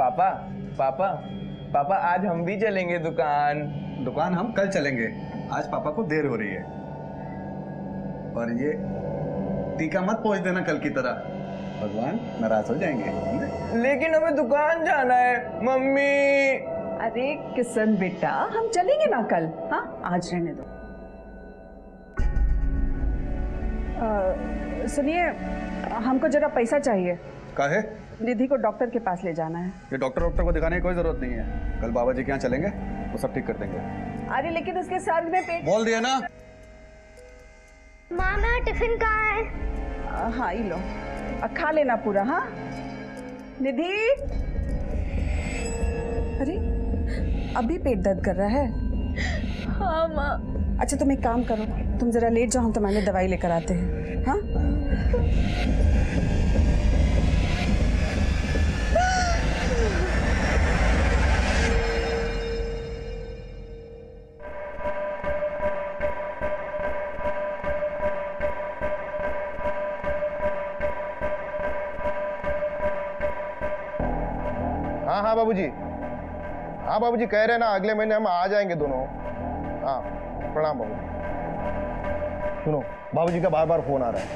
पापा पापा पापा आज हम भी चलेंगे दुकान। दुकान हम कल चलेंगे, आज पापा को देर हो रही है। और ये टीका मत पहुंच देना कल की तरह, भगवान नाराज हो जाएंगे। लेकिन हमें दुकान जाना है मम्मी। अरे किशन बेटा, हम चलेंगे ना कल। हाँ आज रहने दो। सुनिए, हमको जरा पैसा चाहिए। काहे? निधि को डॉक्टर के पास ले जाना है। ये डॉक्टर को दिखाने की कोई जरूरत नहीं है, कल बाबा जी के यहाँ चलेंगे, वो सब ठीक कर देंगे। अरे लेकिन उसके सर में पेट। बोल दिया ना। माँ मेरा टिफिन कहाँ है? हाँ ये लो, खा लेना पूरा। हाँ निधि, अरे अभी पेट दर्द कर रहा है? हाँ माँ। अच्छा तुम एक काम करो, तुम जरा लेट जाओ, हम तुम्हारे दवाई लेकर आते हैं। हाँ हाँ बाबूजी, हाँ बाबूजी कह रहे हैं ना अगले महीने हम आ जाएंगे दोनों। हाँ प्रणाम बाबूजी। सुनो बाबूजी का बार बार फोन आ रहा है,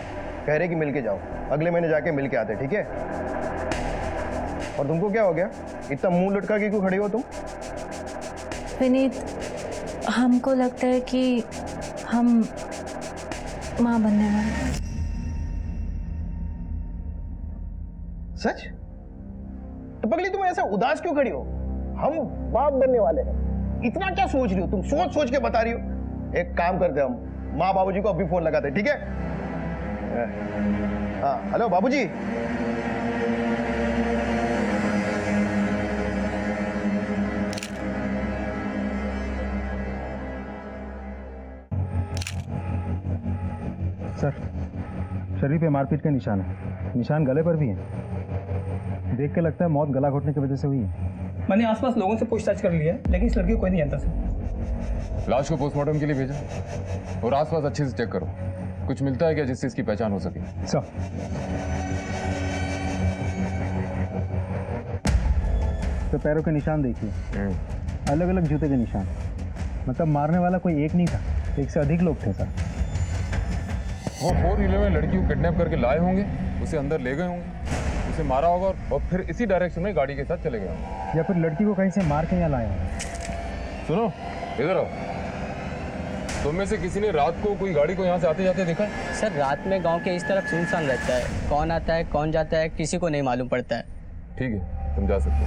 कह रहे कि मिल के जाओ, अगले महीने जाके मिल के आते, ठीक है? और तुमको क्या हो गया, इतना मुंह लटका के क्यों खड़ी हो तुम? विनीत, हमको लगता है कि हम माँ बनने वाले हैं। सच? तो पगली तुम ऐसा उदास क्यों खड़ी हो? हम बाप बनने वाले हैं, इतना क्या सोच रही हो तुम? सोच सोच के बता रही हो। एक काम करते हम, माँ बाबूजी को अभी फोन लगाते, ठीक है? हाँ हेलो बाबूजी। सर, शरीर पे मारपीट के निशान है, निशान गले पर भी है। देख के लगता है मौत गला घोटने की वजह से हुई है। मैंने आसपास लोगों से पूछताछ कर लिया है, लेकिन इस लड़की को कोई नहीं जानता सर। लाश को पोस्टमार्टम के लिए भेजा और आसपास अच्छे से चेक करो, कुछ मिलता है क्या जिससे इसकी पहचान हो सके? सर, तो पैरों के निशान देखिए, अलग अलग जूते के निशान, मतलब मारने वाला कोई एक नहीं था, एक से अधिक लोग थे सर। वो 4 व्हीलर में लड़की को किडनैप करके लाए होंगे, उसे अंदर ले गए होंगे, उसे मारा होगा और फिर इसी डायरेक्शन में गाड़ी के साथ चले गए होंगे। या फिर लड़की को कहीं से मार के यहाँ लाए होंगे। सुनो इधर आओ, तुम में से किसी ने रात को कोई गाड़ी को यहाँ से आते जाते देखा है? सर रात में गांव के इस तरफ सुनसान रहता है, कौन आता है कौन जाता है किसी को नहीं मालूम पड़ता है। ठीक है तुम जा सकते हो।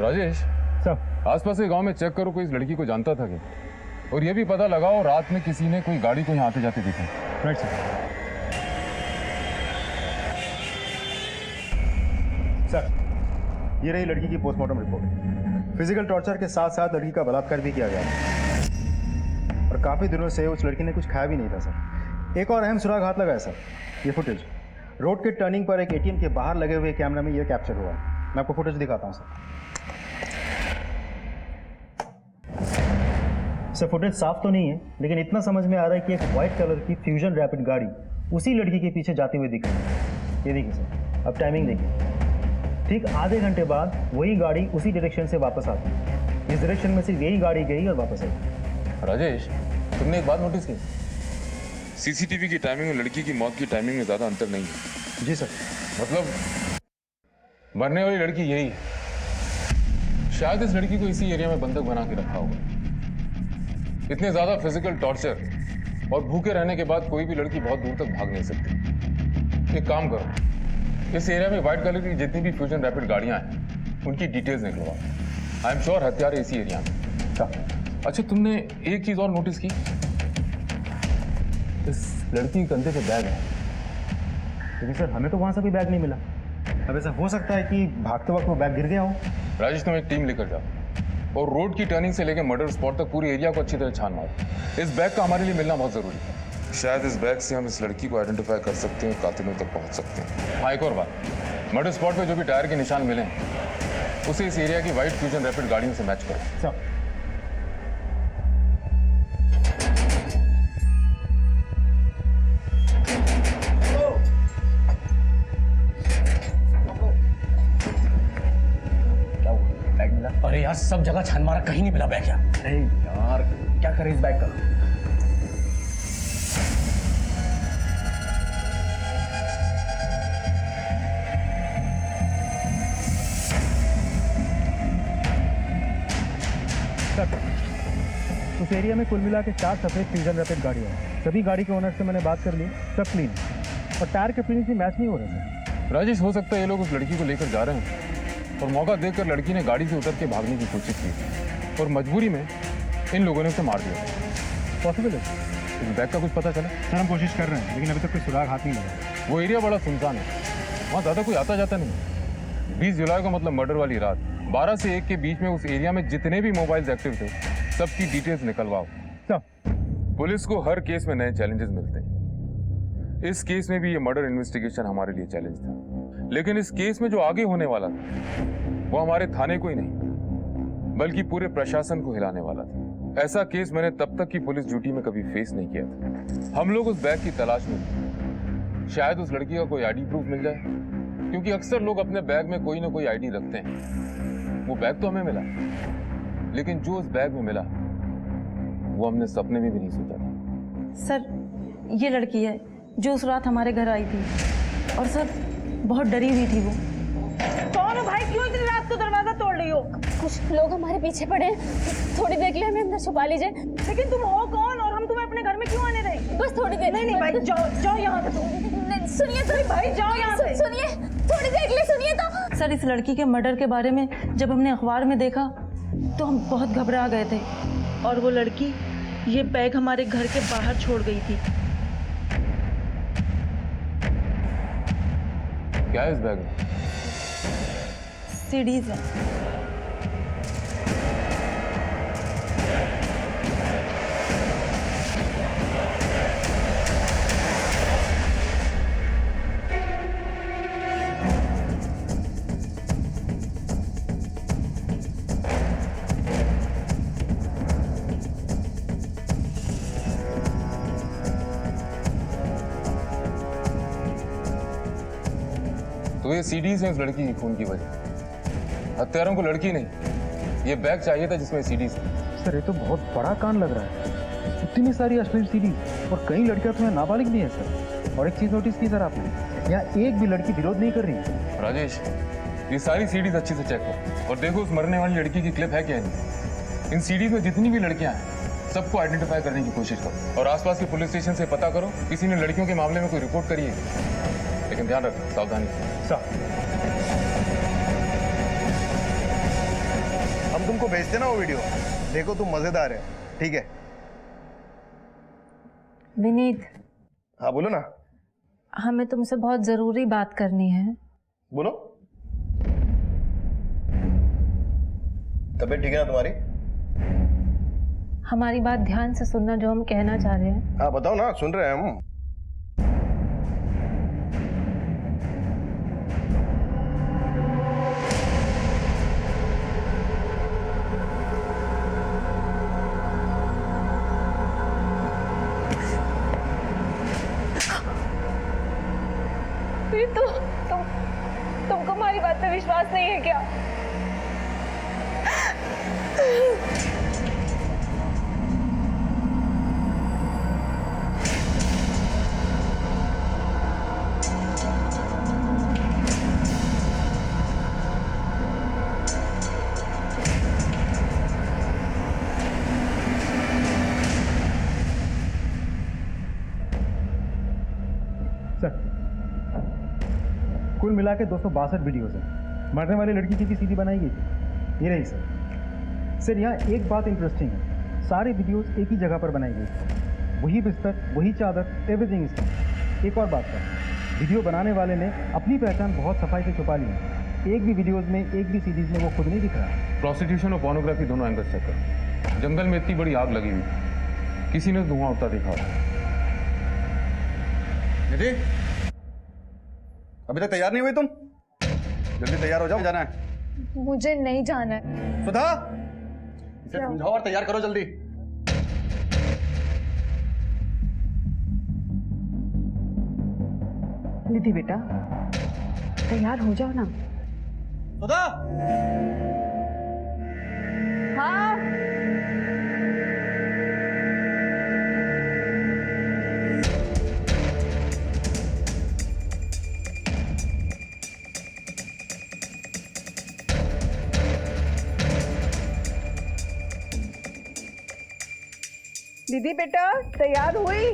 राजेश सर, आसपास के गांव में चेक करो, कोई इस लड़की को जानता था क्या? और ये भी पता लगाओ रात में किसी ने कोई गाड़ी को यहाँ आते जाते देखा। Right sir. सर, ये रही लड़की की पोस्टमार्टम रिपोर्ट। फिजिकल टॉर्चर के साथ साथ लड़की का बलात्कार भी किया गया है और काफ़ी दिनों से उस लड़की ने कुछ खाया भी नहीं था सर। एक और अहम सुराग हाथ लगा है सर, ये फुटेज रोड के टर्निंग पर एक एटीएम के बाहर लगे हुए कैमरा में ये कैप्चर हुआ है। मैं आपको फुटेज दिखाता हूँ सर। फुटेज साफ तो नहीं है, लेकिन इतना समझ में आ रहा है कि एक व्हाइट कलर की फ्यूजन रैपिड गाड़ी उसी लड़की के पीछे जाती हुई दिख रही है। ये देखिए सर, अब टाइमिंग देखिए, ठीक आधे घंटे बाद वही गाड़ी उसी डायरेक्शन से वापस आती है। इस डायरेक्शन में सिर्फ यही गाड़ी गई और वापस आई। राजेश तुमने एक बात नोटिस की, सीसीटीवी की टाइमिंग और लड़की की मौत की टाइमिंग में ज्यादा अंतर नहीं है। जी सर। मतलब मरने वाली लड़की यही है, शायद इस लड़की को इसी एरिया में बंधक बना के रखा होगा। इतने ज्यादा फिजिकल टॉर्चर और भूखे रहने के बाद कोई भी लड़की बहुत दूर तक भाग नहीं सकती। एक काम करो, इस एरिया में व्हाइट कलर की जितनी भी फ्यूजन रैपिड गाड़ियां हैं उनकी डिटेल्स निकलवाओ। आई एम श्योर हत्यारे इसी एरिया में। अच्छा तुमने एक चीज और नोटिस की, इस लड़की के कंधे पे बैग है। लेकिन सर हमें तो वहां से कोई बैग नहीं मिला। अब ऐसा हो सकता है कि भागते वक्त वो बैग गिर गया हो। राजेश तुम एक टीम लेकर जाओ और रोड की टर्निंग से लेकर मर्डर स्पॉट तक पूरे एरिया को अच्छी तरह छान मारो। इस बैग का हमारे लिए मिलना बहुत जरूरी है। शायद इस बैग से हम इस लड़की को आइडेंटिफाई कर सकते हैं, कातिलों तक पहुंच सकते हैं। हाँ एक और बात, मर्डर स्पॉट पे जो भी टायर के निशान मिले उसे इस एरिया की व्हाइट फ्यूजन रैपिड गाड़ियों से मैच करो। सर सब जगह छान मारा, कहीं नहीं मिला बैग। अरे यार क्या करें इस बैग का? उस एरिया में कुल मिला के 4 सफ़ेद फ्यूजन रैपिड गाड़ियाँ हैं। सभी गाड़ी के ओनर से मैंने बात कर ली, सब क्लीन है और टायर के फिनिश भी मैच नहीं हो रहे थे। राजेश, हो सकता है ये लोग उस लड़की को लेकर जा रहे हैं और मौका देखकर लड़की ने गाड़ी से उतर के भागने की कोशिश की और मजबूरी में इन लोगों ने उसे मार दिया। पॉसिबल है इस बैग का कुछ पता चला? सर, हम कोशिश कर रहे हैं लेकिन अभी तक कोई सुराग हाथ नहीं लगा। वो एरिया बड़ा सुनसान है, वहाँ ज़्यादा कोई आता जाता नहीं। 20 जुलाई को मतलब मर्डर वाली रात 12 से 1 के बीच में उस एरिया में जितने भी मोबाइल्स एक्टिव थे सबकी डिटेल्स निकलवाओ। पुलिस को हर केस में नए चैलेंजेस मिलते हैं। इस केस में भी ये मर्डर इन्वेस्टिगेशन हमारे लिए चैलेंज था, लेकिन इस केस में जो आगे होने वाला था वो हमारे थाने को ही नहीं बल्कि पूरे प्रशासन को हिलाने वाला था। ऐसा केस मैंने तब तक की पुलिस ड्यूटी में कभी फेस नहीं किया था। हम लोग उस बैग की तलाश में थे। शायद उस लड़की का कोई आईडी प्रूफ मिल जाए, क्योंकि अक्सर लोग अपने बैग में कोई ना कोई आईडी रखते हैं। वो बैग तो हमें मिला, लेकिन जो उस बैग में मिला वो हमने सपने में भी नहीं सोचा था। सर, ये लड़की है जो उस रात हमारे घर आई थी और सर बहुत डरी हुई थी वो। कौन हो भाई? क्यों इतनी रात को दरवाजा तोड़ रही हो? कुछ लोग हमारे पीछे पड़े हैं, थोड़ी देर के लिए हमें अंदर छुपा लीजिए। लेकिन तुम हो कौन और हम तुम्हें अपने घर में क्यों आने देंगे? बस थोड़ी देर। नहीं भाई, जाओ यहाँ से तुम। सुनिए तो भाई जाओ यहाँ से। सुनिए, थोड़ी देर के लिए सुनिए तो। सर, इस लड़की के मर्डर के बारे में जब हमने अखबार में देखा तो हम बहुत घबरा गए थे और वो लड़की ये बैग हमारे घर के बाहर छोड़ गई थी। क्या है इस बैग में? सीडीज है। तो ये सीडीज हैं उस लड़की की खून की वजह। हत्यारों को लड़की नहीं, ये बैग चाहिए था जिसमें सीडीज थी। सर, ये तो बहुत बड़ा कांड लग रहा है। इतनी सारी अश्लील सीरीज और कई लड़कियां तो यहाँ नाबालिग भी है सर। और एक चीज नोटिस की सर आपने, यहाँ एक भी लड़की विरोध नहीं कर रही है। राजेश, ये सारी सीडीज अच्छे से चेक करो और देखो उस मरने वाली लड़की की क्लिप है क्या नहीं। इन सीडीज में जितनी भी लड़कियां हैं सबको आइडेंटिफाई करने की कोशिश करो और आसपास के पुलिस स्टेशन से पता करो किसी ने लड़कियों के मामले में कोई रिपोर्ट करी है। लेकिन ध्यान रखना, सावधानी से। हम तुमको भेजते ना वो वीडियो, देखो तुम, मजेदार है। ठीक है? विनीत, हाँ बोलो ना। हमें तुमसे बहुत जरूरी बात करनी है। बोलो। तबीयत ठीक है ना तुम्हारी? हमारी बात ध्यान से सुनना, जो हम कहना चाह रहे हैं। हाँ बताओ ना, सुन रहे हैं हम। तुमको हमारी बात पे विश्वास नहीं है क्या? कुल मिला के 262 वीडियोस हैं। मरने वाली लड़की की भी सीडी बनाई गई थी। ये रही सर। सर, यहाँ एक बात इंटरेस्टिंग है, सारे वीडियोस एक ही जगह पर बनाई गई थी। वही बिस्तर, वही चादर, एवरीथिंग इज सेम। एक और बात सर, वीडियो बनाने वाले ने अपनी पहचान बहुत सफाई से छुपा ली है। एक भी वीडियोस में, एक भी सीडीज में वो खुद नहीं दिख रहा। प्रोस्टिट्यूशन और पोर्नोग्राफी दोनों एंगल चेक करो। जंगल में इतनी बड़ी आग लगी हुई, किसी ने धुआं उठता देखा। निधि, अभी तक तैयार नहीं हुई तुम? जल्दी तैयार हो जाओ, जाना है। मुझे नहीं जाना है। सुधा, इसे समझाओ और तैयार करो जल्दी। निधि बेटा, तैयार हो जाओ ना। सुधा, निधि बेटा तैयार हुई?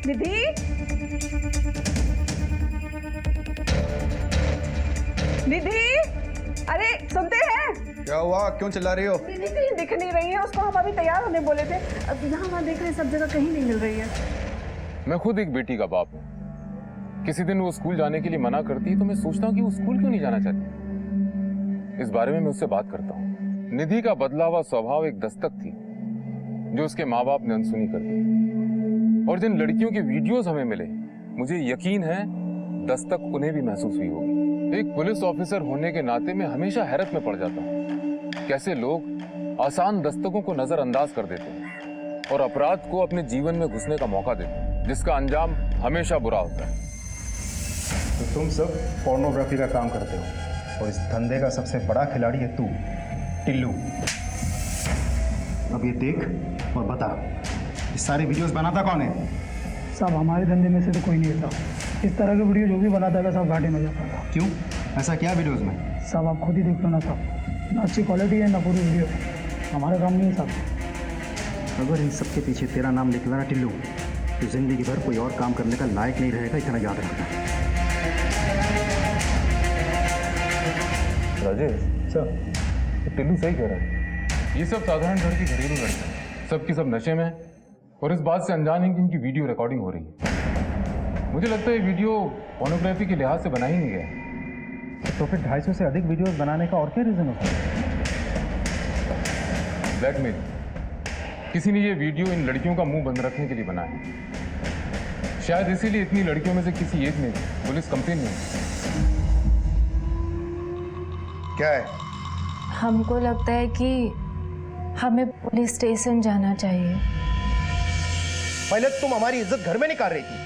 निधि, निधि, अरे सुनते हैं? क्या हुआ, क्यों चिल्ला रही हो? निधि कहीं दिख नहीं रही है, उसको हम अभी तैयार होने बोले थे, अब यहाँ वहाँ देख रहे हैं, सब जगह कहीं नहीं मिल रही है। मैं खुद एक बेटी का बाप हूँ। किसी दिन वो स्कूल जाने के लिए मना करती है तो मैं सोचता हूँ कि वो स्कूल क्यों नहीं जाना चाहती। इस बारे में मैं उससे बात करता हूँ। निधि का बदला हुआ स्वभाव एक दस्तक थी जो उसके माँ बाप ने अनसुनी कर दी। और जिन लड़कियों के वीडियोस हमें मिले, मुझे यकीन है दस्तक उन्हें भी महसूस हुई होगी। एक पुलिस ऑफिसर होने के नाते मैं हमेशा हैरत में पड़ जाता हूँ कैसे लोग आसान दस्तकों को नजरअंदाज कर देते हैं और अपराध को अपने जीवन में घुसने का मौका देते हैं, जिसका अंजाम हमेशा बुरा होता है। तो तुम सब पोर्नोग्राफी का काम करते हो और इस धंधे का सबसे बड़ा खिलाड़ी है तू, टिल्लू। अब ये देख और बता, ये सारे वीडियोस बनाता कौन है? साहब हमारे धंधे में से तो कोई नहीं था। इस तरह के वीडियो जो भी बनाता था सब घाटे में जाता था। क्यों, ऐसा क्या वीडियोस में? साहब आप खुद ही देख लो ना साहब, ना अच्छी क्वालिटी है ना पूरी वीडियो है। हमारा काम नहीं है साहब। अगर इन सब के पीछे तेरा नाम निकला ना टिल्लू, तो जिंदगी भर कोई और काम करने का लायक नहीं रहेगा, इतना याद रखना। राजेश सर, टिल्लू सही कह रहा है। ये सब साधारण घर की घरेलू लड़के हैं, सबकी सब नशे में और इस बात से अनजान है कि इनकी वीडियो रिकॉर्डिंग हो रही है। मुझे लगता है ये वीडियो पोर्नोग्राफी के लिहाज से बना ही नहीं गया। तो फिर 250 से अधिक वीडियोस बनाने का और क्या रीजन हो सकता है? ब्लैकमेल। किसी ने ये वीडियो इन लड़कियों का मुंह बंद रखने के लिए बनाया है। शायद इसीलिए इतनी लड़कियों में से किसी एक ने पुलिस कंप्लेन नहीं की। क्या है? हमको लगता है कि हमें पुलिस स्टेशन जाना चाहिए। पहले तुम हमारी इज्जत घर में निकाल रही थी,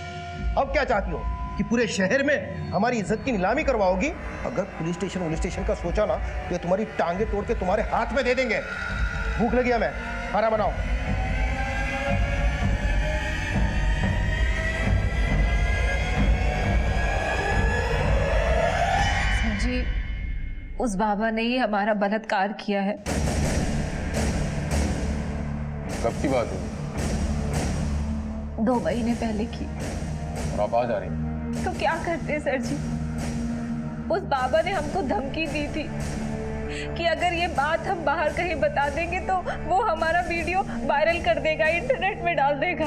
अब क्या चाहती हो कि पूरे शहर में हमारी इज्जत की नीलामी करवाओगी? अगर पुलिस स्टेशन का सोचा ना तो ये तुम्हारी टांगे तोड़ के तुम्हारे हाथ में दे देंगे। भूख लगी हमें, खाना बनाओ। सर जी, उस बाबा ने ही हमारा बलात्कार किया है। कब की बात है? 2 महीने पहले की। और आप आ जा रही हैं? तो क्या करते सर जी, उस बाबा ने हमको धमकी दी थी कि अगर ये बात हम बाहर कहीं बता देंगे तो वो हमारा वीडियो वायरल कर देगा, इंटरनेट में डाल देगा।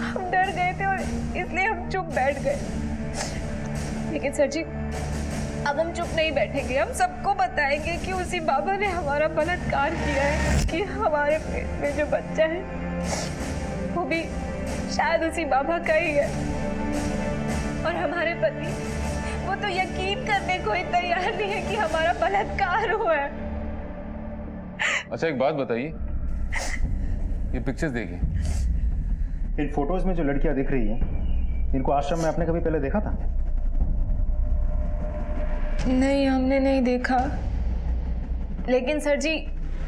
हम डर गए थे और इसलिए हम चुप बैठ गए। लेकिन सर जी, अब हम चुप नहीं बैठेंगे, हम सबको बताएंगे कि उसी बाबा ने हमारा बलात्कार किया है, कि हमारे पेट में जो बच्चा है वो भी शायद उसी बाबा का ही है। और हमारे पति वो तो यकीन करने को ही तैयार नहीं है कि हमारा बलात्कार हुआ है। अच्छा एक बात बताइए, ये पिक्चर्स देखिए। इन फोटोज में जो लड़कियां दिख रही हैं, इनको आश्रम में आपने कभी पहले देखा था? नहीं, हमने नहीं देखा। लेकिन सर जी,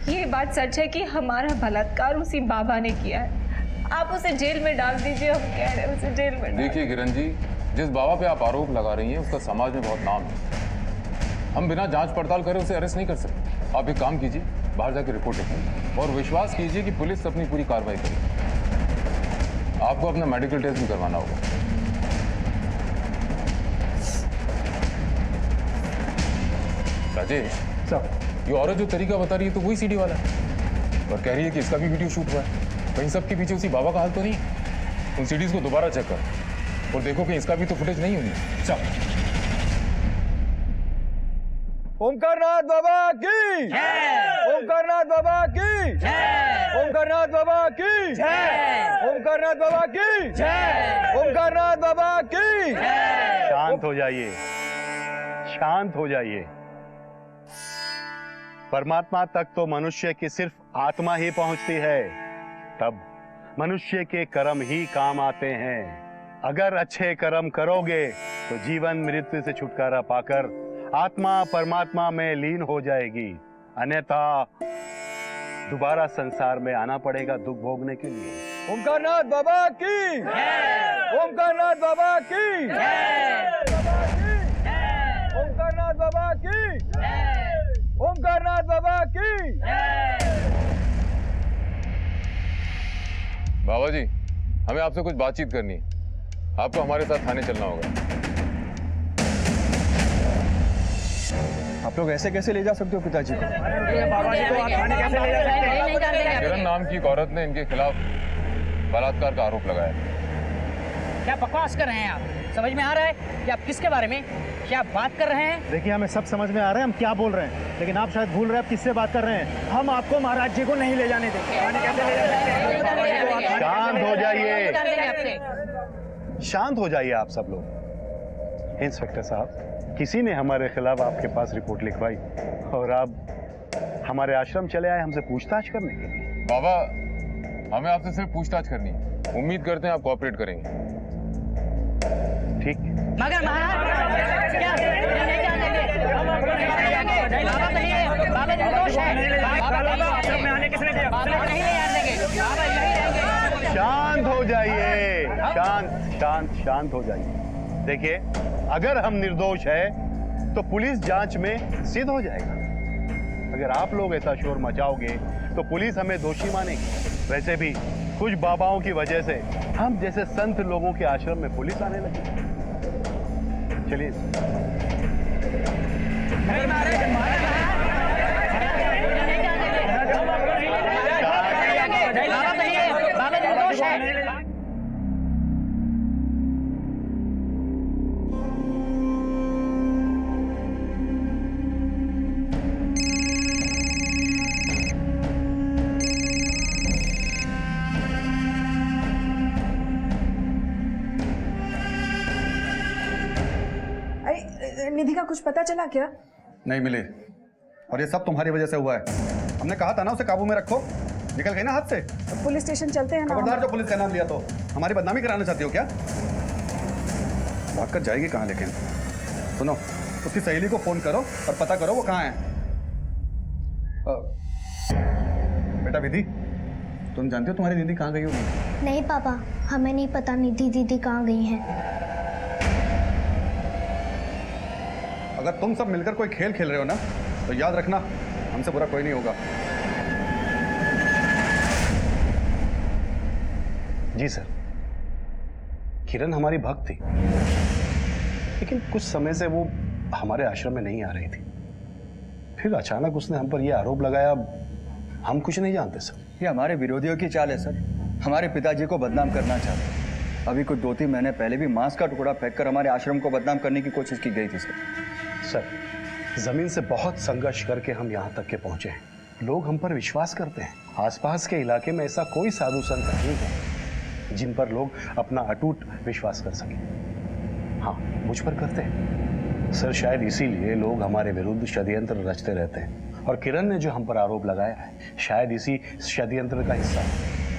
ये बात सच है कि हमारा बलात्कार उसी बाबा ने किया है। आप उसे जेल में डाल दीजिए, हम कह रहे हैं उसे जेल में। देखिए किरण जी, जिस बाबा पे आप आरोप लगा रही हैं उसका समाज में बहुत नाम है। हम बिना जांच पड़ताल करे उसे अरेस्ट नहीं कर सकते। आप एक काम कीजिए, बाहर जाकर रिपोर्ट लिखिए और विश्वास कीजिए कि पुलिस अपनी पूरी कार्रवाई करेगी। आपको अपना मेडिकल टेस्ट भी करवाना होगा। राजेश सर, ये औरत जो तरीका बता रही है तो वही सीडी वाला है और कह रही है कि इसका भी वीडियो शूट हुआ है। कहीं सबके पीछे उसी बाबा का हाल तो नहीं? उन सीडीज को दोबारा चेक कर और देखो कि इसका भी तो फुटेज नहीं होगी। चल। ओमकारनाथ बाबा की जय, ओमकारनाथ बाबा की जय, ओमकारनाथ बाबा की जय, ओमकारनाथ बाबा की जय, ओमकारनाथ बाबा की जय। शांत हो जाइए, शांत हो जाइए। परमात्मा तक तो मनुष्य की सिर्फ आत्मा ही पहुंचती है, तब मनुष्य के कर्म ही काम आते हैं। अगर अच्छे कर्म करोगे तो जीवन मृत्यु से छुटकारा पाकर आत्मा परमात्मा में लीन हो जाएगी, अन्यथा दोबारा संसार में आना पड़ेगा दुख भोगने के लिए। ओमकारनाथ बाबा की जय, ओमकारनाथ बाबा की जय, ओमकारनाथ बाबा की जय, ओमकारनाथ बाबा की जय। बाबा जी, हमें आपसे कुछ बातचीत करनी है। आपको हमारे साथ थाने चलना होगा। आप लोग ऐसे कैसे ले जा सकते हो पिताजी को? किरण नाम की एक औरत ने इनके खिलाफ बलात्कार का आरोप लगाया। क्या बकवास कर रहे हैं आप? समझ में आ रहा है कि आप किसके बारे में क्या बात कर रहे हैं? देखिए, हमें सब समझ में आ रहा है हम क्या बोल रहे हैं, लेकिन आप शायद भूल रहे हैं आप किससे बात कर रहे हैं। हम आपको महाराज जी को नहीं ले जाने देंगे। शांत हो जाइए, शांत हो जाइए आप सब लोग। इंस्पेक्टर साहब, किसी ने हमारे खिलाफ आपके पास रिपोर्ट लिखवाई और आप हमारे आश्रम चले आए हमसे पूछताछ करने के लिए। बाबा, हमें आपसे सिर्फ पूछताछ करनी है। उम्मीद करते हैं आप कोऑपरेट करेंगे। ठीक। मगर महाराज क्या नहीं जाने देंगे? बाबा तो नहीं है, बाबा निर्दोष है। बाबा आश्रम में आने किसने दिया? बाबा नहीं ले जाने देंगे, बाबा यहीं रहेंगे। शांत हो जाइए, शांत शांत शांत हो जाइए। देखिए, अगर हम निर्दोष है तो पुलिस जांच में सिद्ध हो जाएगा। अगर आप लोग ऐसा शोर मचाओगे तो पुलिस हमें दोषी मानेगी। वैसे भी कुछ बाबाओं की वजह से हम जैसे संत लोगों के आश्रम में पुलिस आने लगी। चलिए। बाबा निर्दोष है। निधि का कुछ पता चला क्या? नहीं मिली, और ये सब तुम्हारी वजह से हुआ है। हमने कहा था ना उसे काबू में रखो, निकल गई ना हाथ से। पुलिस स्टेशन चलते हैं ना। खबरदार, जो पुलिस का नाम लिया तो हमारी बदनामी कराना चाहती हो क्या? भाग कर जाएगी कहाँ? लेकिन सुनो, उसकी सहेली को फोन करो और पता करो वो कहाँ है। बेटा विधि, तुम जानती हो तुम्हारी दीदी कहाँ गई होगी? नहीं पापा, हमें नहीं पता निधि दीदी कहाँ गई हैं। अगर तुम सब मिलकर कोई खेल खेल रहे हो ना, तो याद रखना हमसे बुरा कोई नहीं होगा। जी सर। किरण हमारी भक्त थी, लेकिन कुछ समय से वो हमारे आश्रम में नहीं आ रही थी। फिर अचानक उसने हम पर यह आरोप लगाया। हम कुछ नहीं जानते सर। ये हमारे विरोधियों की चाल है सर, हमारे पिताजी को बदनाम करना चाहते हैं। अभी कुछ 2-3 महीने पहले भी मांस का टुकड़ा फेंककर हमारे आश्रम को बदनाम करने की कोशिश की गई थी सर। सर, जमीन से बहुत संघर्ष करके हम यहाँ तक के पहुंचे हैं। लोग हम पर विश्वास करते हैं। आसपास के इलाके में ऐसा कोई साधु संत नहीं है जिन पर लोग अपना अटूट विश्वास कर सकें। हाँ, मुझ पर करते हैं सर। शायद इसीलिए लोग हमारे विरुद्ध षड्यंत्र रचते रहते हैं, और किरण ने जो हम पर आरोप लगाया है शायद इसी षड्यंत्र का हिस्सा है।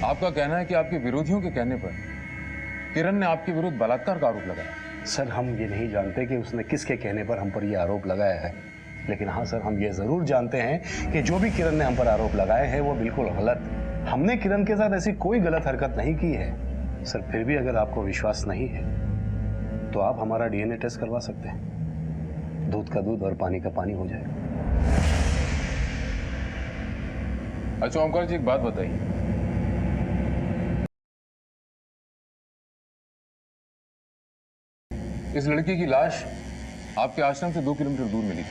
आपका कहना है कि आपके विरोधियों के कहने पर किरण ने आपके विरुद्ध बलात्कार का आरोप लगाया? सर, हम ये नहीं जानते कि उसने किसके कहने पर हम पर यह आरोप लगाया है, लेकिन हाँ सर, हम ये जरूर जानते हैं कि जो भी किरण ने हम पर आरोप लगाए हैं वो बिल्कुल गलत। हमने किरण के साथ ऐसी कोई गलत हरकत नहीं की है। सर, फिर भी अगर आपको विश्वास नहीं है तो आप हमारा डीएनए टेस्ट करवा सकते हैं। दूध का दूध और पानी का पानी हो जाएगा। अच्छा ओमकार जी, एक बात बताइए, इस लड़की की लाश आपके आश्रम से 2 किलोमीटर दूर मिली थी?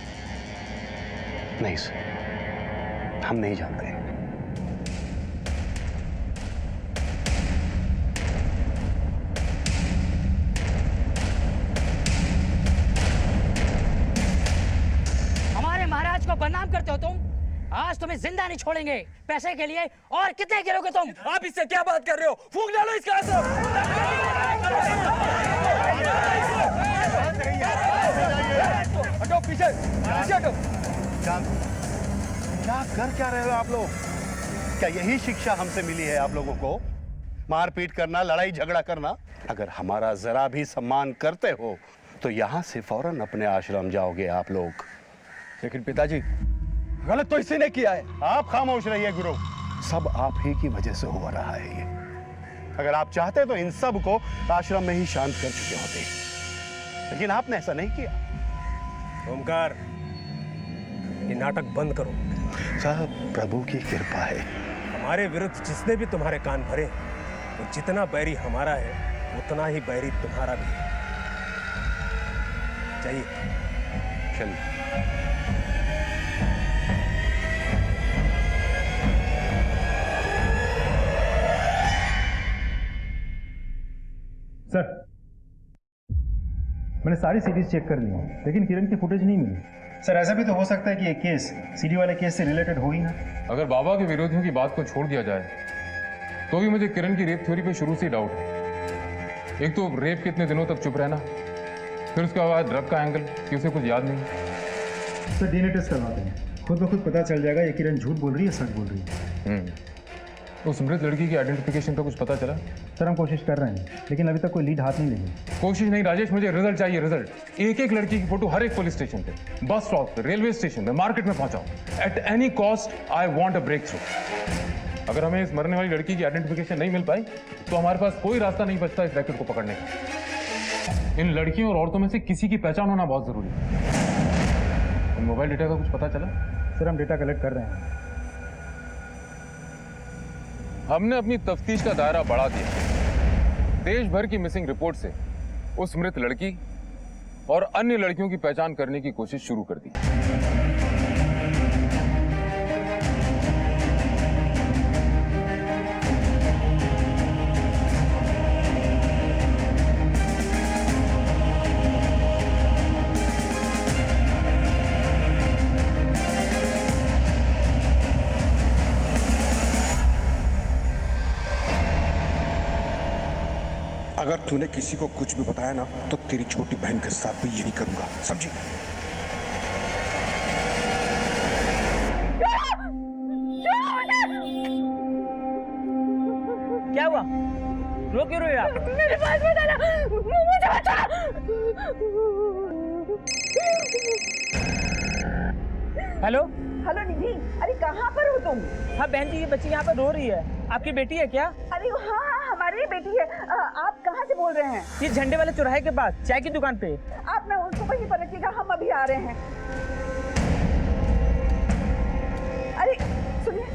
नहीं सर, हम नहीं जानते। हमारे महाराज को बदनाम करते हो तुम। आज तुम्हें जिंदा नहीं छोड़ेंगे। पैसे के लिए और कितने गिरोगे तुम? आप इससे क्या बात कर रहे हो? फूंक डालो इसका आश्रम। हटो पीछे, पीछे हटो। क्या कर क्या रहे हो आप लोग? क्या यही शिक्षा हमसे मिली है आप लोगों को? मारपीट करना, लड़ाई झगड़ा करना? अगर हमारा जरा भी सम्मान करते हो तो यहाँ से फौरन अपने आश्रम जाओगे आप लोग। लेकिन पिताजी, गलत तो इसी ने किया है। आप खामोश रहिए गुरु, सब आप ही की वजह से हो रहा है ये। अगर आप चाहते तो इन सब को आश्रम में ही शांत कर चुके होते, लेकिन आपने ऐसा नहीं किया। ओमकार, ये नाटक बंद करो। साहब, प्रभु की कृपा है। हमारे विरुद्ध जिसने भी तुम्हारे कान भरे तो जितना बैरी हमारा है उतना ही बैरी तुम्हारा भी है। चाहिए चलिए। सर, मैंने सारी सीरीज चेक कर ली हैं, लेकिन किरण की फुटेज नहीं मिली। सर, ऐसा भी तो हो सकता है कि ये केस सीडी वाले केस से रिलेटेड हो ही ना। अगर बाबा के विरोधियों की बात को छोड़ दिया जाए तो भी मुझे किरण की रेप थ्योरी पे शुरू से ही डाउट है। एक तो रेप के इतने दिनों तक चुप रहना, फिर उसके बाद ड्रग का एंगल कि उसे कुछ याद नहीं। सर, डीएनए टेस्ट करवाते हैं, खुद ब खुद पता चल जाएगा ये किरण झूठ बोल रही है सच बोल रही है। उस मृत लड़की की आइडेंटिफिकेशन का कुछ पता चला? सर, हम कोशिश कर रहे हैं, लेकिन अभी तक कोई लीड हाथ नहीं लगी। कोशिश नहीं राजेश, मुझे रिजल्ट चाहिए, रिजल्ट। एक एक लड़की की फोटो हर एक पुलिस स्टेशन पे, बस स्टॉप पे, रेलवे स्टेशन पे, मार्केट में पहुंचाओ। At any cost I want a breakthrough. अगर हमें इस मरने वाली लड़की की आइडेंटिफिकेशन नहीं मिल पाई तो हमारे पास कोई रास्ता नहीं बचता इस रैकेट को पकड़ने का। इन लड़कियों और औरतों में से किसी की पहचान होना बहुत जरूरी है। इन मोबाइल डेटा का कुछ पता चला? सर, हम डेटा कलेक्ट कर रहे हैं। हमने अपनी तफ्तीश का दायरा बढ़ा दिया। देश भर की मिसिंग रिपोर्ट से उस मृत लड़की और अन्य लड़कियों की पहचान करने की कोशिश शुरू कर दी। अगर तूने किसी को कुछ भी बताया ना तो तेरी छोटी बहन के साथ भी यही करूंगा, समझी? क्या हुआ? रो क्यों रहे हो आप? मेरे पास बताना, मुझे बता। हेलो हेलो निधि, अरे कहाँ पर हो तुम? हाँ बहन जी, ये बच्ची यहाँ पर रो रही है। आपकी बेटी है क्या? अरे हाँ, हमारी बेटी है। आप कहाँ से बोल रहे हैं? ये झंडे वाले चौराहे के पास चाय की दुकान पे। आप ना उसको वहीं पर रखिएगा, हम अभी आ रहे हैं। अरे सुनिए,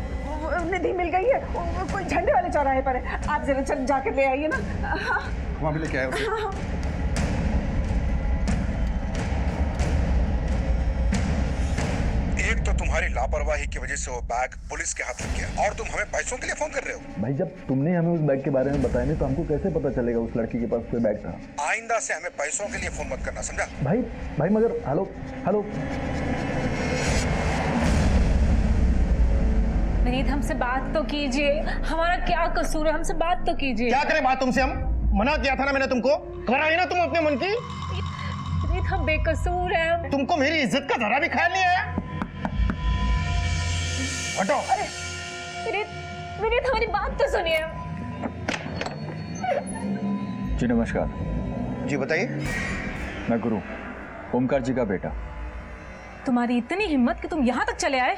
निधि मिल गई है, कोई झंडे वाले चौराहे पर है। आप जरा चल जाकर ले आइए ना। वहाँ भी लेके आए उसे। एक तो तुम्हारी लापरवाही की वजह से वो बैग पुलिस के हाथ लग गया और तुम हमें पैसों के लिए फोन कर रहे हो। भाई, जब तुमने हमें उस बैग के बारे में बताया नहीं तो हमको कैसे पता चलेगा उस लड़की के पास कोई बैग था? आइंदा से हमें पैसों के लिए फोन मत करना, समझा? भाई मगर हेलो हेलो, विनीत, हमसे बात तो कीजिए। हमारा क्या कसूर है? हमसे बात तो कीजिए। क्या करें बात तुमसे? हम मना किया था ना मैंने तुमको, कराई ना तुम अपने मन की। विनीत, हम बेकसूर हैं। तुमको मेरी इज्जत का जरा भी ख्याल नहीं आया? हटो। विनीत, हमारी बात तो सुनिए। जी नमस्कार। जी बताइए। मैं गुरु, ओमकार जी का बेटा। तुम्हारी इतनी हिम्मत कि तुम यहाँ तक चले आए?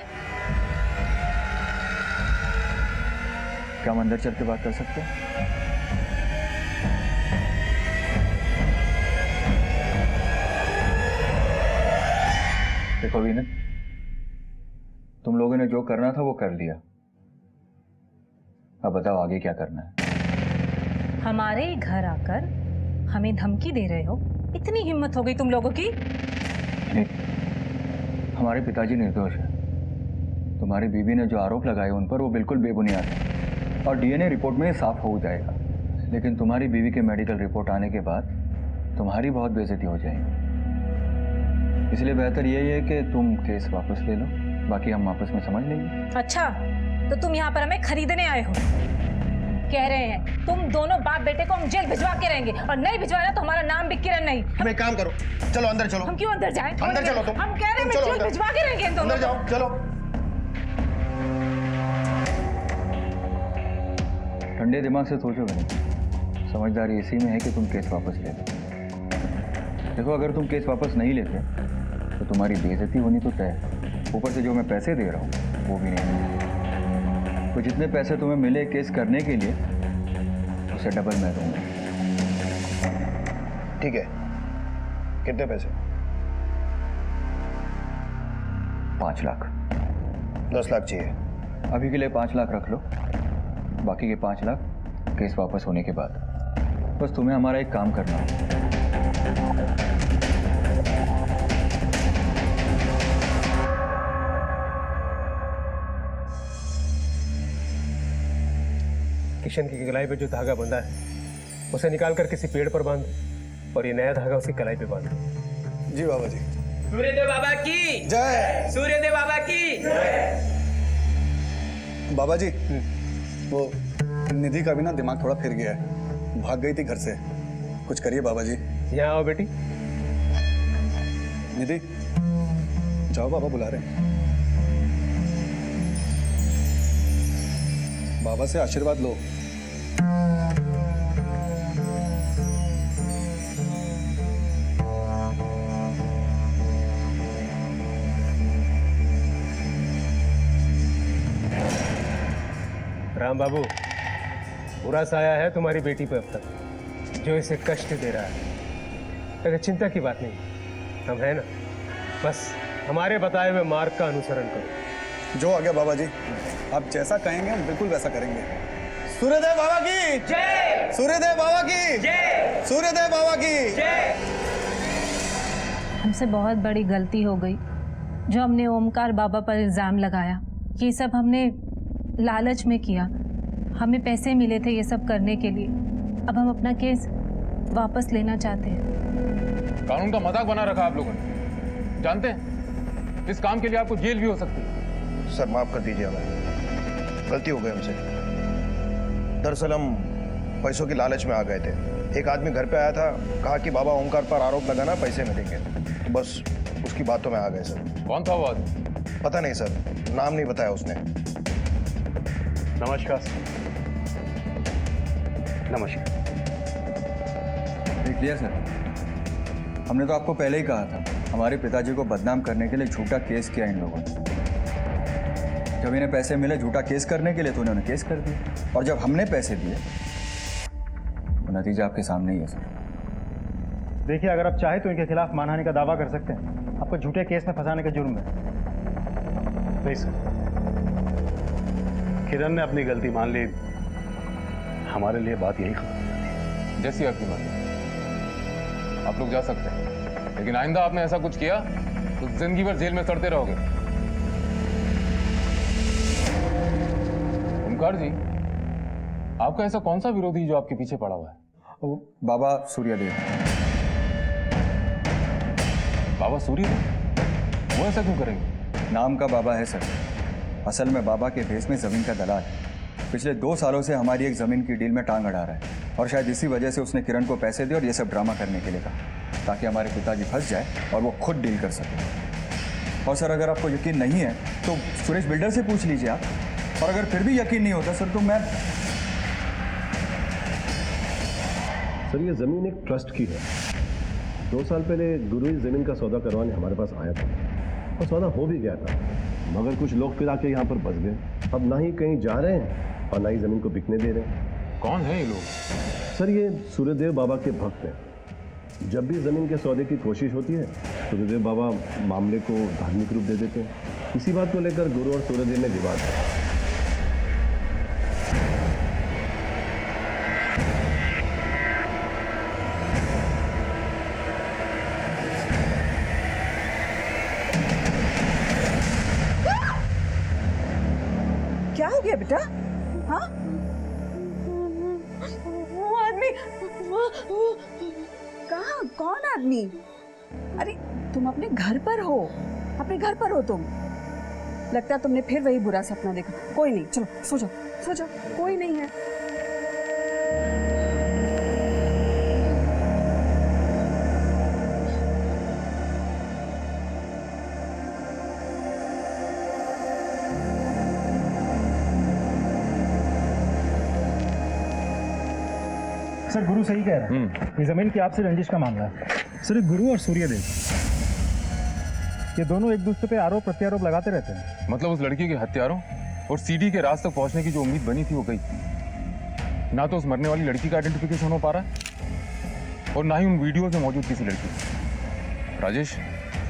क्या हम अंदर चल के बात कर सकते हैं? देखो विनीत, तुम लोगों ने जो करना था वो कर लिया। अब बताओ आगे क्या करना है? हमारे घर आकर हमें धमकी दे रहे हो? इतनी हिम्मत हो गई तुम लोगों की? नहीं, हमारे पिताजी निर्दोष हैं। तुम्हारी बीवी ने जो आरोप लगाए उन पर वो बिल्कुल बेबुनियाद है और डीएनए रिपोर्ट में साफ हो जाएगा। लेकिन तुम्हारी बीवी के मेडिकल रिपोर्ट आने के बाद तुम्हारी बहुत बेइज्जती हो जाएगी। इसलिए बेहतर यही है कि तुम केस वापस ले लो, बाकी हम आपस में समझ लेंगे। अच्छा, तो तुम यहाँ पर हमें खरीदने आए हो? कह रहे हैं तुम दोनों बाप बेटे को हम जेल भिजवा के रहेंगे, और नहीं भिजवाना तो हमारा नाम भी किरण नहीं। तुम एक काम करो, चलो अंदर चलो। हम क्यों अंदर जाएं? अंदर चलो तुम। हम कह रहे हैं जेल भिजवा के रहेंगे दोनों। अंदर जाओ, चलो। ठंडे दिमाग से सोचोगे नहीं, समझदारी इसी में है कि तुम केस वापस ले लो। देखो, अगर तुम केस वापस नहीं लेते तो तुम्हारी बेइज्जती होनी तो तय है, ऊपर से जो मैं पैसे दे रहा हूँ वो भी नहीं। तो जितने पैसे तुम्हें मिले केस करने के लिए उसे डबल मैं दूंगा। ठीक है, कितने पैसे? 5 लाख। 10 लाख चाहिए। अभी के लिए 5 लाख रख लो, बाकी के 5 लाख केस वापस होने के बाद बस तुम्हें हमारा एक काम करना है। किशन की कलाई पे जो धागा बंधा है उसे निकाल कर किसी पेड़ पर बांध और ये नया धागा उसकी कलाई पे बांध। जी बाबा जी। सूर्यदेव बाबा की जय। सूर्यदेव बाबा की बाबा जी, वो निधि का भी ना दिमाग थोड़ा फिर गया है, भाग गई थी घर से। कुछ करिए बाबा जी। यहाँ आओ बेटी। निधि जाओ, बाबा बुला रहे हैं। बाबा से आशीर्वाद लो। राम बाबू, बुरा साया है तुम्हारी बेटी पे अब तक, जो इसे कष्ट दे रहा है। अगर चिंता की बात नहीं, हम है ना, बस हमारे बताए हुए मार्ग का अनुसरण करो। जो आ गया बाबा जी, आप जैसा कहेंगे हम बिल्कुल वैसा करेंगे। सूर्यदेव बाबा की जय। सूर्यदेव बाबा की जय। सूर्यदेव बाबा की जय। हमसे बहुत बड़ी गलती हो गई जो हमने ओमकार बाबा पर इल्ज़ाम लगाया। ये सब हमने लालच में किया, हमें पैसे मिले थे ये सब करने के लिए। अब हम अपना केस वापस लेना चाहते हैं। कानून का मजाक बना रखा आप लोगों ने। जानते हैं इस काम के लिए आपको जेल भी हो सकती है। सर माफ कर दीजिए, हमें गलती हो गई हमसे। दरअसल हम पैसों की लालच में आ गए थे। एक आदमी घर पे आया था, कहा कि बाबा ओमकार पर आरोप लगाना, पैसे मिलेंगे। तो बस उसकी बातों में आ गए सर। कौन था वो आदमी? पता नहीं सर, नाम नहीं बताया उसने। नमस्कार सर। नमस्कार। देख लिया सर, हमने तो आपको पहले ही कहा था, हमारे पिताजी को बदनाम करने के लिए झूठा केस किया इन लोगों ने। जब इन्हें पैसे मिले झूठा केस करने के लिए तो उन्होंने केस कर दिया, और जब हमने पैसे दिए तो नतीजा आपके सामने ही है सर। देखिए, अगर आप चाहे तो इनके खिलाफ मानहानि का दावा कर सकते हैं। आपको झूठे केस में फंसाने का जुर्म है। नहीं सर, किरण ने अपनी गलती मान ली, हमारे लिए बात यही खत्म। जैसी आपकी मर्जी, आप लोग जा सकते हैं, लेकिन आइंदा आपने ऐसा कुछ किया तो जिंदगी भर जेल में सड़ते रहोगे। ओमकार जी, आपका ऐसा कौन सा विरोधी जो आपके पीछे पड़ा हुआ है? बाबा सूर्यदेव। बाबा सूर्यदेव? वो ऐसा क्यों करेंगे? नाम का बाबा है सर, असल में बाबा के भेस में जमीन का दलाल है। पिछले 2 सालों से हमारी एक जमीन की डील में टांग अड़ा रहा है, और शायद इसी वजह से उसने किरण को पैसे दिए और ये सब ड्रामा करने के लिए कहा, ताकि हमारे पिताजी फंस जाए और वो खुद डील कर सके। और सर, अगर आपको यकीन नहीं है तो सुरेश बिल्डर से पूछ लीजिए आप, और अगर फिर भी यकीन नहीं होता सर तो मैं। सर, ये जमीन एक ट्रस्ट की है। 2 साल पहले गुरु इस जमीन का सौदा करवाने हमारे पास आया था, और सौदा हो भी गया था, मगर कुछ लोग फिर आके यहाँ पर बस गए। अब ना ही कहीं जा रहे हैं और ना ही जमीन को बिकने दे रहे हैं। कौन है ये लोग? सर, ये सूर्यदेव बाबा के भक्त हैं। जब भी जमीन के सौदे की कोशिश होती है, सूर्यदेव बाबा मामले को धार्मिक रूप दे देते हैं। इसी बात को लेकर गुरु और सूर्यदेव में विवाद है। क्या हो गया बेटा? हाँ, वो आदमी कहाँ? कौन आदमी? अरे तुम अपने घर पर हो, अपने घर पर हो तुम। लगता है तुमने फिर वही बुरा सपना देखा। कोई नहीं, चलो सो जाओ, सो जाओ, कोई नहीं है। सर, गुरु सही कह रहे हैं। ये जमीन की आपसे रंजिश का मामला है। सर, गुरु और सूर्यदेव ये दोनों एक दूसरे पे आरोप प्रत्यारोप लगाते रहते हैं। मतलब उस लड़की के हत्यारों और सीडी के राज तक पहुंचने की जो उम्मीद बनी थी वो गई। ना तो उस मरने वाली लड़की का आइडेंटिफिकेशन हो पा रहा है और ना ही उन वीडियो में मौजूद किसी लड़की। राजेश,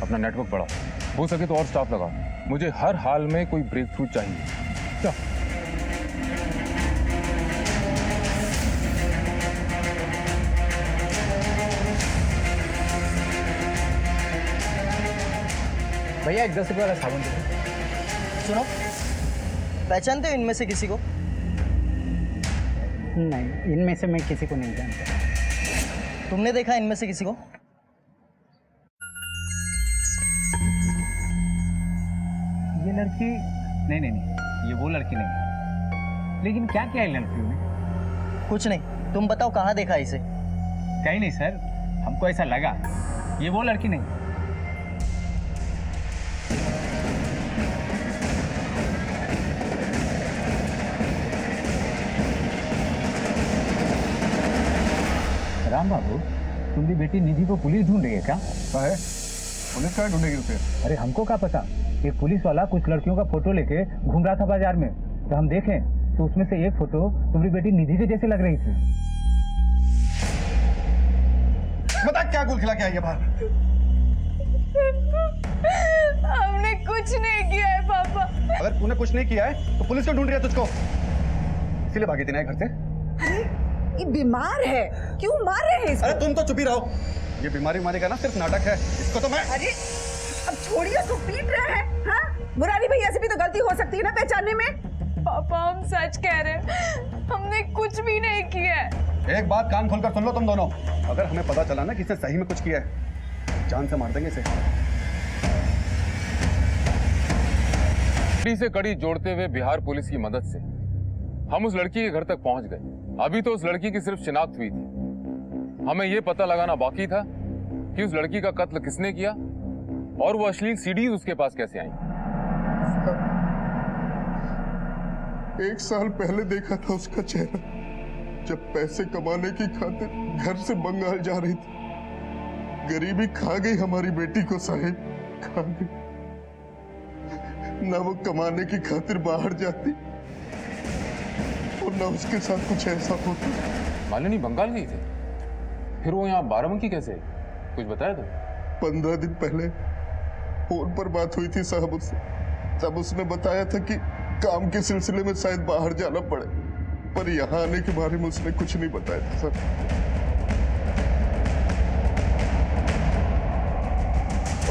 अपना नेटवर्क बढ़ाओ, हो सके तो और स्टाफ लगाओ। मुझे हर हाल में कोई ब्रेक थ्रू चाहिए। भैया एक 10 रुपये वाला साबुन दे। सुनो, पहचानते हो इनमें से किसी को? नहीं, इनमें से मैं किसी को नहीं जानता। तुमने देखा इनमें से किसी को? ये लड़की नहीं नहीं नहीं, ये वो लड़की नहीं। लेकिन क्या किया है लड़कियों ने? कुछ नहीं, तुम बताओ कहाँ देखा इसे? कहीं नहीं सर, हमको ऐसा लगा ये वो लड़की नहीं। राम बाबू, तुम्हारी बेटी निधि को पुलिस ढूंढ रही है क्या? है पुलिस क्या ढूंढेगी उसे? अरे हमको क्या पता, एक पुलिस वाला कुछ लड़कियों का फोटो लेके घूम रहा था बाजार में, तो हम देखें तो उसमें से एक फोटो तुम्हारी बेटी निधि के जैसे लग रही थी। बता क्या गुल खिला के आई है बाहर? हमने कुछ नहीं किया है पापा। अगर तूने कुछ नहीं किया है तो पुलिस क्यों ढूंढ रही है तुझको? इसीलिए भागी थी ना घर से? ये बीमार है, क्यों मार रहे हैं इसको? अरे तुम तो चुप ही रहो, ये बीमारी का ना सिर्फ नाटक है, इसको तो मैं। अरे अब छोड़िए, उसको पीट रहे हैं। हाँ, मुरारी भैया से भी तो गलती हो सकती है ना पहचानने में। पापा हम सच कह रहे हैं, हमने कुछ भी नहीं किया है। एक बात कान खोलकर सुन लो तुम दोनों, अगर हमें पता चला ना कि इसने सही में कुछ किया है, जान से मार देंगे इसे। कड़ी से कड़ी जोड़ते हुए बिहार पुलिस की मदद से हम उस लड़की के घर तक पहुंच गए। अभी तो उस लड़की की सिर्फ शिनाख्त हुई थी, हमें यह पता लगाना बाकी था कि उस लड़की का कत्ल किसने किया और वो अश्लील सीडीज उसके पास कैसे आई। 1 साल पहले देखा था उसका चेहरा, जब पैसे कमाने की खातिर घर से बंगाल जा रही थी। गरीबी खा गई हमारी बेटी को साहिब, खा गई। ना वो कमाने की खातिर बाहर जाती और ना उसके साथ कुछ ऐसा होता। मालिनी बंगाल गई थी, फिर वो यहाँ बाराबंकी कैसे? कुछ बताया तो? 15 दिन पहले फोन पर बात हुई थी साहब उससे, तब उसने बताया था कि काम के सिलसिले में शायद बाहर जाना पड़े, पर यहाँ आने के बारे में उसने कुछ नहीं बताया था सर।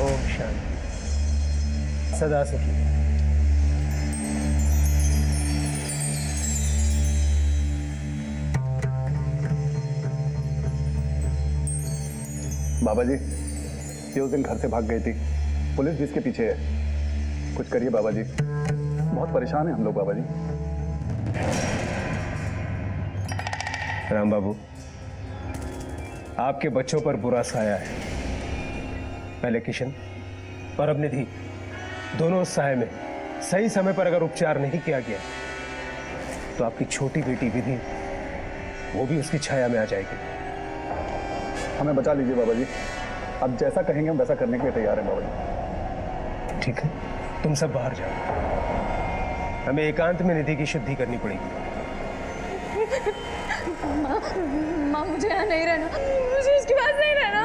ओम शांति, सदा सुखी। बाबा जी, ये उस दिन घर से भाग गई थी, पुलिस भी इसके पीछे है। कुछ करिए बाबा जी, बहुत परेशान है हम लोग बाबा जी। राम बाबू, आपके बच्चों पर बुरा साया है। पहले किशन और अब निधि, दोनों साये में सही समय पर अगर उपचार नहीं किया गया तो आपकी छोटी बेटी विधि, वो भी उसकी छाया में आ जाएगी। हमें बचा लीजिए बाबा जी, अब जैसा कहेंगे हम वैसा करने के लिए तैयार हैं बाबा जी। ठीक है, तुम सब बाहर जाओ, हमें एकांत में निधि की शुद्धि करनी पड़ेगी। माँ मुझे यहाँ नहीं रहना, मुझे इसके पास नहीं रहना।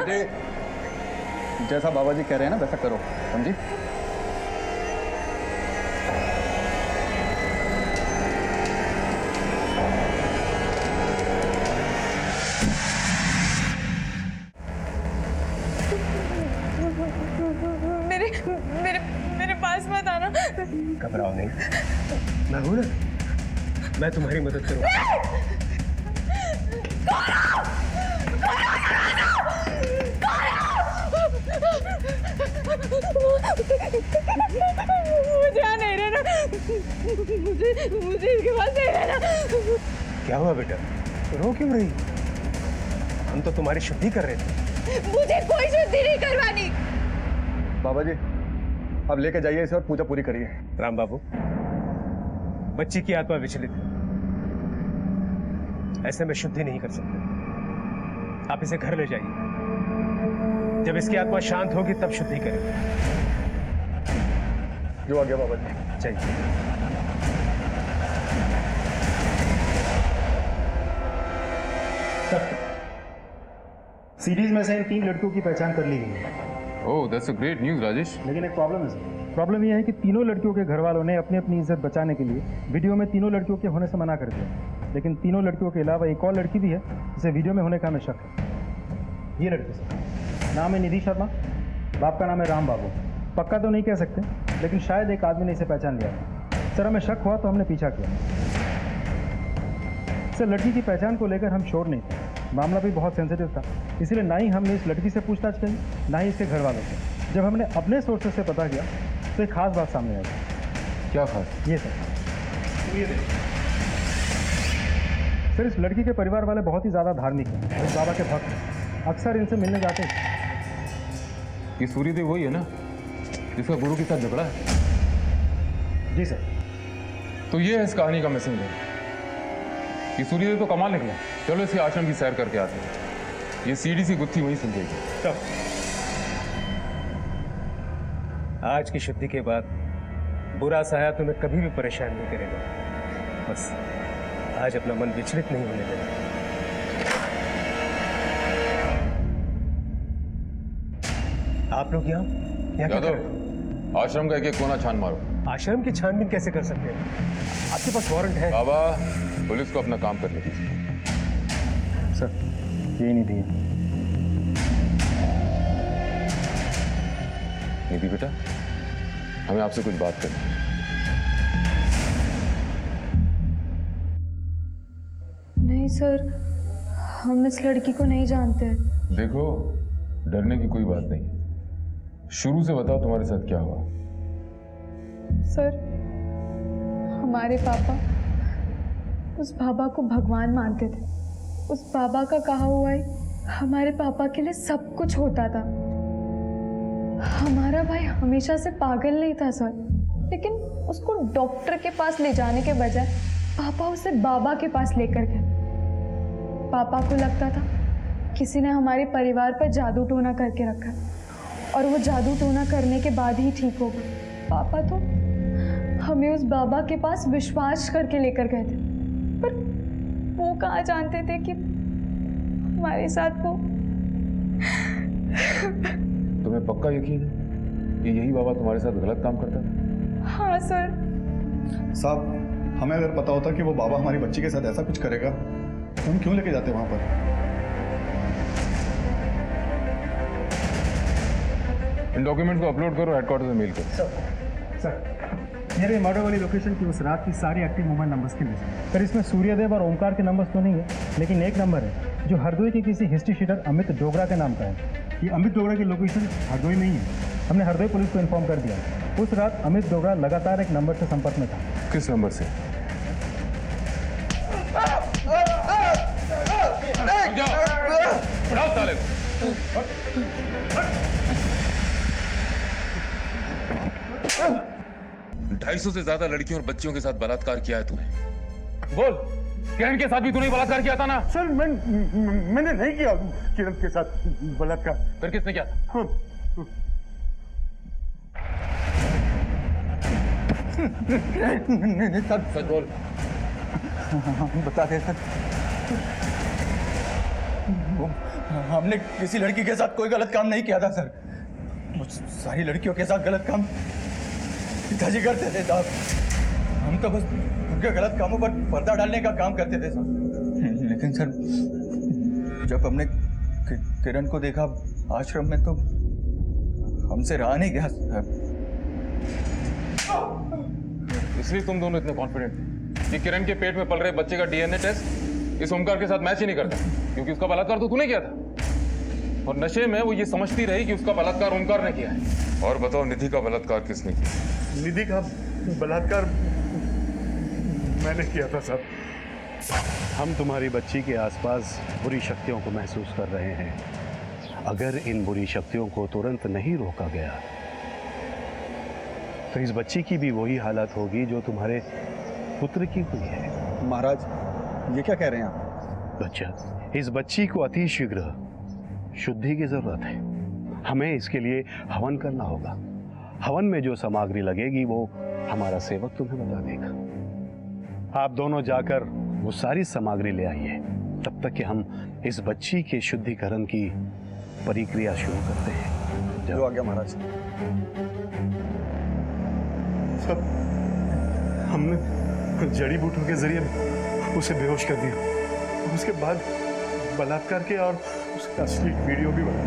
जैसा बाबा जी कह रहे हैं ना वैसा करो, समझी? मेरे पास मत आना। घबराओ नहीं, मैं हूं ना, मैं तुम्हारी मदद करूंगा। मुझे यहाँ नहीं रहना, मुझे इसके पास नहीं रहना। क्या हुआ बेटा, रो क्यों रही? हम तो तुम्हारी शुद्धि कर रहे थे। मुझे कोई शुद्धि नहीं करवानी। बाबा जी अब लेके जाइए इसे और पूजा पूरी करिए। राम बाबू, बच्ची की आत्मा विचलित है, ऐसे में शुद्धि नहीं कर सकते। आप इसे घर ले जाइए, जब इसकी आत्मा शांत होगी तब शुद्धि करेंगे। जो आ गया बाबा जी। चाहिए सीरीज में से इन 3 लड़कियों की पहचान कर ली गई है। Oh that's a great news Rajesh. लेकिन एक प्रॉब्लम है सर। प्रॉब्लम यह है कि तीनों लड़कियों के घर वालों ने अपनी अपनी इज्जत बचाने के लिए वीडियो में तीनों लड़कियों के होने से मना कर दिया। लेकिन तीनों लड़कियों के अलावा एक और लड़की भी है जिसे वीडियो में होने का हमें शक है। ये लड़की सर, नाम है निधि शर्मा, बाप का नाम है राम बाबू, पक्का तो नहीं कह सकते, लेकिन शायद एक आदमी ने इसे पहचान लिया था। सर हमें शक हुआ तो हमने पीछा किया। सर लड़की की पहचान को लेकर हम श्योर नहीं थे, मामला भी बहुत सेंसिटिव था, इसीलिए ना ही हमने इस लड़की से पूछताछ की, ना ही इसके घर वालों से। जब हमने अपने सोर्सेज से पता किया तो एक खास बात सामने आई। क्या खास? ये सर, सर इस लड़की के परिवार वाले बहुत ही ज़्यादा धार्मिक हैं, इस बाबा के भक्त हैं, अक्सर इनसे मिलने जाते हैं। ये सूर्यदेव वही है ना जिसका गुरु के साथ झगड़ा है? जी सर। तो ये है इस कहानी का मिसिंग लिंक। ये सूर्यदेव तो कमाल निकला। चलो इसके आश्रम की सैर करके आते हैं। ये सीढ़ी सी गुत्थी वहीं सुलझेगी। आज की शुद्धि के बाद बुरा साया तुम्हें कभी भी परेशान नहीं करेगा। बस आज अपना मन विचलित नहीं होने देना। आप लोग यहाँ क्या कर रहे हो? आश्रम का एक कोना छान मारो। आश्रम की छानबीन कैसे कर सकते हैं? आपके पास वारंट है? बाबा पुलिस को अपना काम करने दीजिए। सर ये नहीं दिए। निधि बेटा, हमें आपसे कुछ बात करनी है। नहीं सर, हम इस लड़की को नहीं जानते। देखो, डरने की कोई बात नहीं। शुरू से बताओ तुम्हारे साथ क्या हुआ। सर हमारे पापा उस बाबा को भगवान मानते थे। उस बाबा का कहा हुआ ही हमारे पापा के लिए सब कुछ होता था। हमारा भाई हमेशा से पागल नहीं था सर, लेकिन उसको डॉक्टर के पास ले जाने के बजाय पापा उसे बाबा के पास लेकर गए। पापा को लगता था किसी ने हमारे परिवार पर जादू टोना करके रखा और वो जादू टोना करने के बाद ही ठीक होगा। पापा तो हमें उस बाबा के पास विश्वास करके लेकर गए थे, पर वो कहाँ जानते थे कि हमारे साथ वो। तुम्हें पक्का यकीन है कि यही बाबा तुम्हारे साथ गलत काम करता था? हाँ सर। साहब, हमें अगर पता होता कि वो बाबा हमारी बच्ची के साथ ऐसा कुछ करेगा तो हम क्यों लेके जाते वहां पर? इन डॉक्यूमेंट्स को अपलोड करो, हेडक्वार्टर में मेल करो। सर ये रही मर्डर वाली लोकेशन की उस रात की सारी एक्टिव मोबाइल नंबर्स की लिस्ट। सर इसमें सूर्यदेव और ओमकार के नंबर्स तो नहीं है, लेकिन एक नंबर है जो हरदोई के किसी हिस्ट्री शीटर अमित डोगरा के नाम का है। ये अमित डोगरा की लोकेशन हरदोई में ही है। हमने हरदोई पुलिस को इन्फॉर्म कर दिया। उस रात अमित डोगरा लगातार एक नंबर से संपर्क में था। किस नंबर से? उठाओ साले को। 250 से ज्यादा लड़कियों और बच्चियों के साथ बलात्कार किया है तूने। बोल, किरण के साथ भी तूने बलात्कार किया था ना? सर मैंने नहीं किया किरण के साथ बलात्कार। फिर किसने किया था? नहीं सर, सच बोल। बता दे सर, हमने किसी लड़की के साथ कोई गलत काम नहीं किया था सर। सारी लड़कियों के साथ गलत काम पिताजी करते थे साहब। हम तो बस उनके गलत कामों पर पर्दा डालने का काम करते थे सर। लेकिन सर जब हमने किरण को देखा आश्रम में तो हमसे रहा नहीं गया सर। इसलिए तुम दोनों इतने कॉन्फिडेंट थे कि किरण के पेट में पल रहे बच्चे का डीएनए टेस्ट इस ओमकार के साथ मैच ही नहीं करता, क्योंकि उसका बलात्कार तो तूने किया था। और नशे में वो ये समझती रही कि उसका बलात्कार ओमकार ने किया है। और बताओ, निधि का बलात्कार किसने किया? निधि का बलात्कार मैंने किया था साहब। हम तुम्हारी बच्ची के आसपास बुरी शक्तियों को महसूस कर रहे हैं। अगर इन बुरी शक्तियों को तुरंत नहीं रोका गया तो इस बच्ची की भी वही हालत होगी जो तुम्हारे पुत्र की हुई है। महाराज, ये क्या कह रहे हैं आप? बच्चा, इस बच्ची को अति शीघ्र शुद्धि की जरूरत है। हमें इसके लिए हवन करना होगा। हवन में जो सामग्री लगेगी वो हमारा सेवक तुम्हें बता देगा। आप दोनों जाकर वो सारी सामग्री ले आइए, तब तक कि हम इस बच्ची के शुद्धिकरण की प्रक्रिया शुरू करते हैं। जो आ गया महाराज। सब हमने जड़ी बूटियों के जरिए उसे बेहोश कर दिया। उसके बाद बलात्कार किया और उसका असली वीडियो भी बना।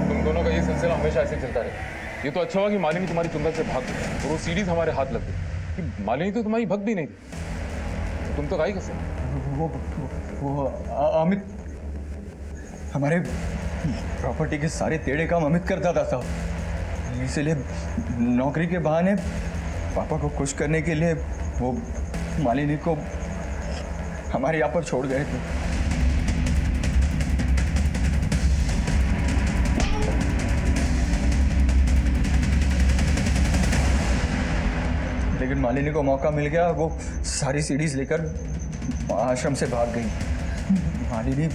तुम दोनों का ये सिलसिला हमेशा ऐसे चलता रहेगा। ये तो अच्छा हुआ कि मालिनी तुम्हारी चुंगल से भाग गई और वो सीढ़ीज हमारे हाथ लग गई। कि मालिनी तो तुम्हारी भक्त भी नहीं थी, तुम तो गाई कैसे? वो अमित हमारे प्रॉपर्टी के सारे टेढ़े काम अमित करता था साहब, इसलिए नौकरी के बहाने पापा को खुश करने के लिए वो मालिनी को हमारे यहाँ पर छोड़ गए थे। लेकिन मालिनी को मौका मिल गया, वो सारी सीढ़ीज लेकर आश्रम से भाग गई। मालिनी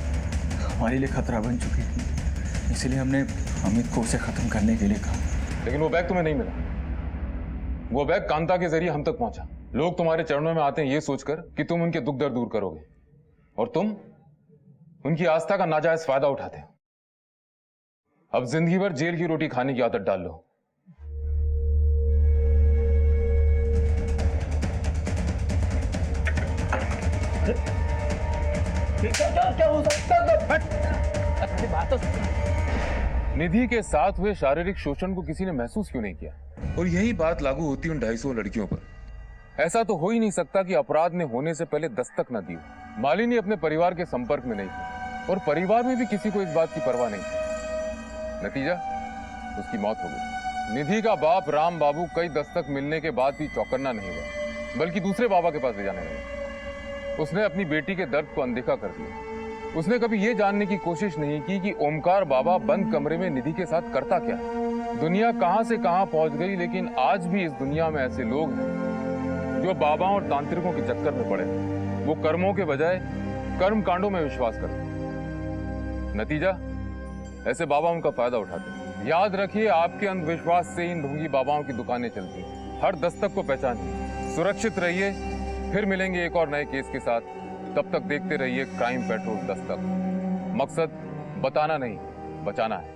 हमारे लिए खतरा बन चुकी थी, इसलिए हमने अमित को उसे खत्म करने के लिए कहा। लेकिन वो बैग तुम्हें नहीं मिला। वो बैग कांता के जरिए हम तक पहुंचा। लोग तुम्हारे चरणों में आते हैं ये सोचकर कि तुम उनके दुख दर्द दूर करोगे, और तुम उनकी आस्था का नाजायज फायदा उठाते हो। अब जिंदगी भर जेल की रोटी खाने की आदत डाल लो। क्या हो सकता निधि के साथ हुए शारीरिक शोषण को किसी ने महसूस क्यों नहीं किया? और यही बात लागू होती उन 250 लड़कियों पर। ऐसा तो हो ही नहीं सकता कि अपराध ने होने से पहले दस्तक न दी हो। मालिनी अपने परिवार के संपर्क में नहीं थी और परिवार में भी किसी को इस बात की परवाह नहीं थी। नतीजा, उसकी मौत हो गई। निधि का बाप राम बाबू कई दस्तक मिलने के बाद भी चौकन्ना नहीं हुआ, बल्कि दूसरे बाबा के पास ले जाने लगा। उसने अपनी बेटी के दर्द को अनदेखा कर दिया। उसने कभी यह जानने की कोशिश नहीं की कि ओमकार बाबा बंद कमरे में निधि के साथ करता क्या है। दुनिया कहां से कहां पहुंच गई, लेकिन आज भी इस दुनिया में ऐसे लोग हैं जो बाबाओं और तांत्रिकों के चक्कर में पड़े। वो कर्मों के बजाय कर्म कांडों में विश्वास करते। नतीजा, ऐसे बाबा उनका फायदा उठाते। याद रखिए, आपके अंधविश्वास से इन ढोंगी बाबाओं की दुकानें चलती। हर दस्तक को पहचानिए। सुरक्षित रहिए। फिर मिलेंगे एक और नए केस के साथ। तब तक देखते रहिए क्राइम पेट्रोल दस्तक। मकसद बताना नहीं, बचाना है।